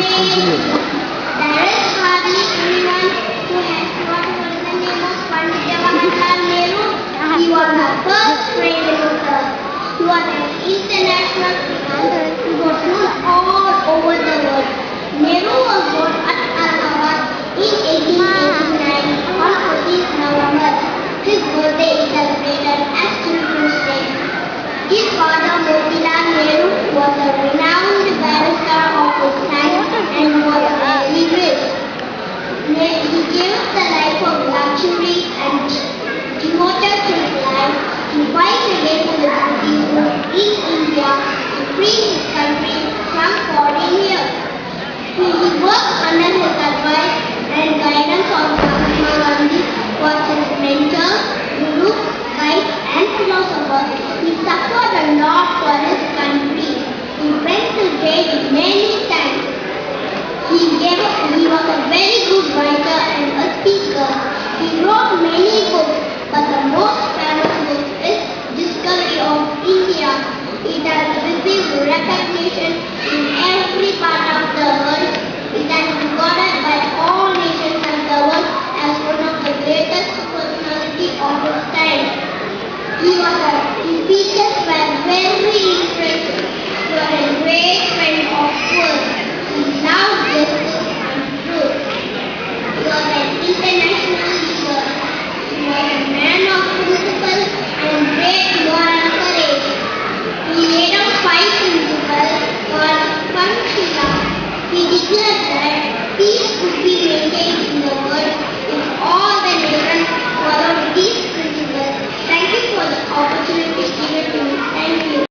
There is hardly anyone who has not heard the name of Pandit Jawaharlal Nehru. He was our first prime minister. He was an international figure who was known all over the world. Nehru was born at Allahabad in 1889 on 14th November. His birthday is celebrated as Children's Day. His father Motilal Nehru was a renowned barrister of his time and was very rich. He gave up the life of luxury and devoted his life to fight against the British rule in India to free his country from foreign years. He worked under his advice and guidance of Mahatma Gandhi was his mentor, guru, guide and philosopher. He suffered a lot for his country. He went to jail many